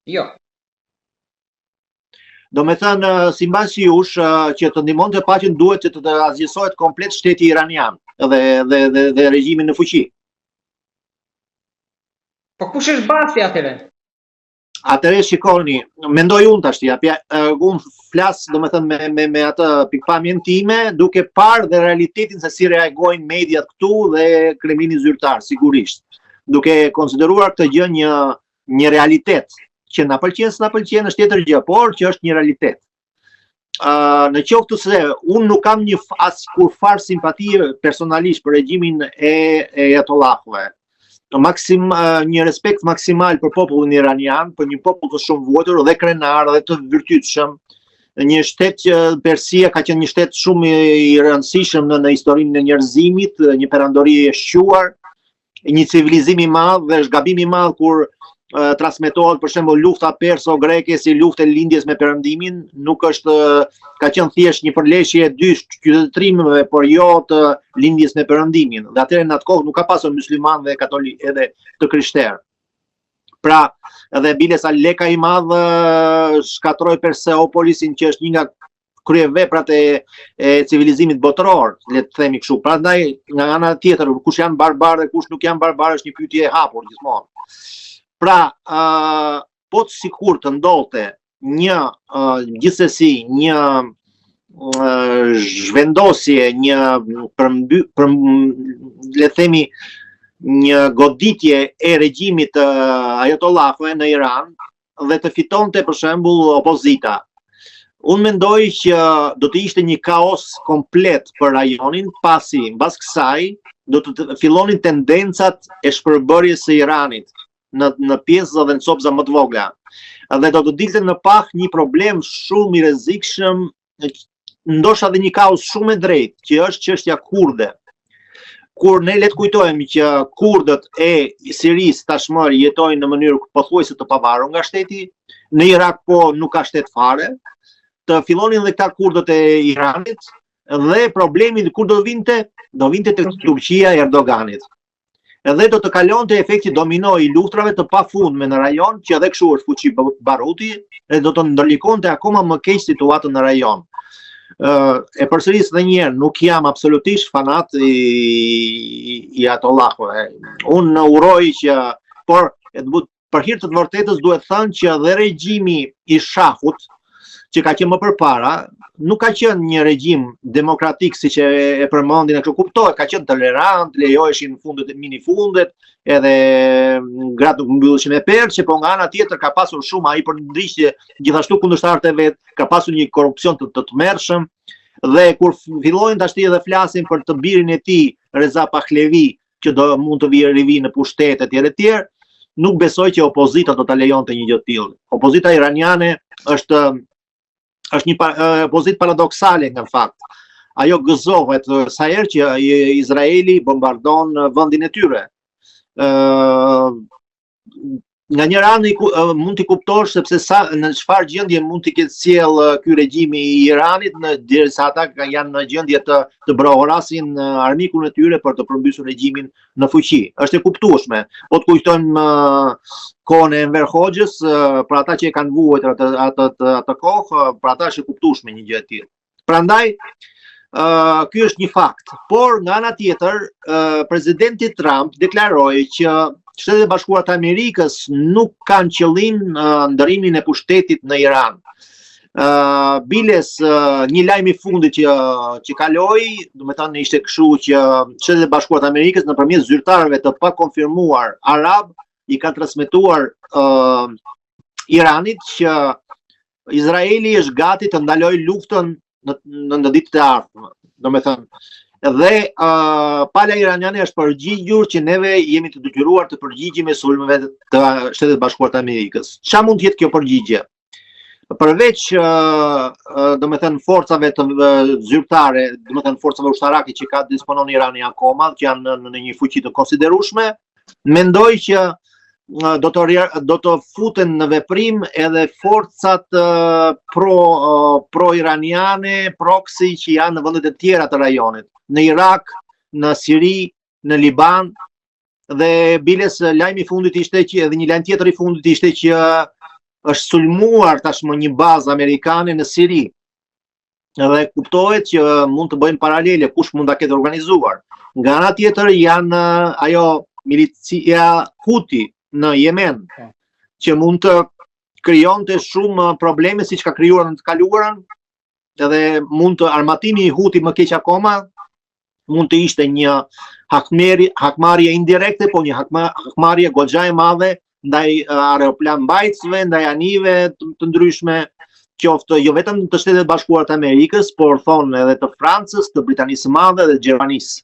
Jo. Do me thënë, si mbasi jush, që të ndihmonte paqen duhet që të azgjësohet komplet shteti iranian dhe regjimin në fuqi. Po kush është basi atëre? Atëre shikoni, mendoj unë tash, unë flas domethënë me atë pikpamjen time, duke parë dhe realitetin se si reagojnë mediat këtu dhe Kremlini zyrtar, sigurisht. Duke konsideruar këtë gjë një realitet që na pëlqen, s'na pëlqen është tjetër gjë, por që është një realitet. Në qoftë se unë nuk kam askur farë simpati personalisht për regjimin e Ajatollahëve. Një respekt maksimal për popullin iranian, për një popull të shumë votër dhe krenar dhe të virtytshëm. Një shtet që Persia ka qenë një shtet shumë i rëndësishëm në historinë e njerëzimit, një perandori e shquar, një civilizim i madh dhe është gabim i madh kur transmetohet për shembull lufta perso-greke si luftë e lindjes me Perëndimin, nuk është ka qenë thjesht një përleshje e dy qytetërimeve, por jo të lindjes me Perëndimin. Dhe atëherë në atë kohë nuk ka pasur musliman dhe katolik edhe të krishterë. Pra, edhe bile sa leka i madh shkatroi Perseopolisin, që është një nga kryeveprat e civilizimit botëror, le të themi kështu. Prandaj, nga ana tjetër, kush janë barbarë dhe kush nuk janë barbarë është një pyetje e hapur gjithmonë. Pra, po të sikur të ndodhte gjithsesi një zhvendosje, le themi një goditje e regjimit Ajatollahëve në Iran dhe të fitonte për shembull opozita. Unë mendoj që do të ishte një kaos komplet për rajonin, pasi mbas kësaj do të fillonin tendencat e shpërbërjes së Iranit në pjesë dhe në copza më të vogla. Dhe do të dilte në pak një problem shumë i rrezikshëm, ndoshta edhe një kaos shumë e drejtë, që është çështja kurde. Kur ne le të kujtojmë që kurdët e Sirisë tashmë jetojnë në mënyrë pothuajse të pavarur nga shteti, në Irak po nuk ka shtet fare, të fillonin dhe këta kurdët e Iranit, dhe problemi kur do vinte tek Turqia e Erdoganit. Edhe do të kalonte efekti domino i luftrave të pafundme në rajon, që edhe kështu është fuqi baruti, dhe do të ndërlikonte akoma më keq situatën në rajon. E përsëris edhe një herë, nuk jam absolutisht fanat i Ajatollahëve. Unë uroj që, por për hir të vërtetës duhet thënë që edhe regjimi i Shahut, që ka qenë më përpara, nuk ka qenë një regjim demokratik siç e përmendin, kështu kuptohet, ka qenë tolerant, lejoheshin fundet e minifundet, edhe gratë nuk mbylleshin me perçe, po nga ana tjetër ka pasur shumë ai përndrishje gjithashtu kundërshtarët e vet, ka pasur një korrupsion të tmerrshëm, dhe kur fillojnë tash edhe flasin për të birin e tij, Reza Pahlavi, që do mund të vijë rivi në pushtet etj, nuk besoj që opozita do ta lejonte një gjë të tillë. Opozita iraniane është një pozitë paradoksale në fakt. Ajo gëzohet sa herë që Izraeli bombardon vendin e tyre. Nga njëra anë mund t'i kuptosh sepse në çfarë gjendje mund t'i ketë sjell ky regjim i Iranit, derisa ata janë në gjendje të brohorasin armikun e tyre për të përmbysur regjimin në fuqi. Është e kuptueshme. Po të kujtojmë kohën e Enver Hoxhës, për ata që e kanë vuajtur atë kohë, për ata është e kuptueshme një gjë e tillë. Prandaj, ky është një fakt. Por nga ana tjetër, presidenti Trump deklaroi që Shtetet e Bashkuara të Amerikës nuk kanë qëllim ndërimin e pushtetit në Iran. Biles një lajm i fundit që kaloi, do të thënë ishte kështu që Shtetet e Bashkuara të Amerikës nëpërmjet zyrtarëve të pakonfirmuar arab i kanë transmetuar Iranit që Izraeli është gati të ndalojë luftën në ditët e ardhme. Do të thënë, dhe pala iraniane është përgjigjur që neve jemi të detyruar të përgjigjemi sulmeve të Shtetet Bashkuara të Amerikës. Çfarë mund të jetë kjo përgjigje? Përveç domethënë forcave të zyrtare, domethënë forcave ushtarake që disponon Irani akoma, që janë në një fuqi të konsiderueshme, mendoj që do të futen në veprim edhe forcat pro-iraniane, proxy që janë në vendet e tjera të rajonit, në Irak, në Siri, në Liban, dhe biles lajmi i fundit ishte që edhe një lajm tjetër i fundit ishte që është sulmuar tashmë një bazë amerikane në Siri. Edhe kuptohet që mund të bëjnë paralele kush mund ta ketë organizuar. Nga ana tjetër janë ajo milicia Houthi në Yemen, që mund të krijonte shumë probleme siç ka krijuar në të kaluarën, edhe mund të armatimi i Houthi më keq akoma mund të ishte një hakmarrje indirekte, po një hakmarrje goxha e madhe ndaj aeroplan mbajtësve, ndaj anive të ndryshme, qoftë jo vetëm të Shtetet Bashkuara të Amerikës, por thonë edhe të Francës, të Britanisë së Madhe dhe Gjermanisë.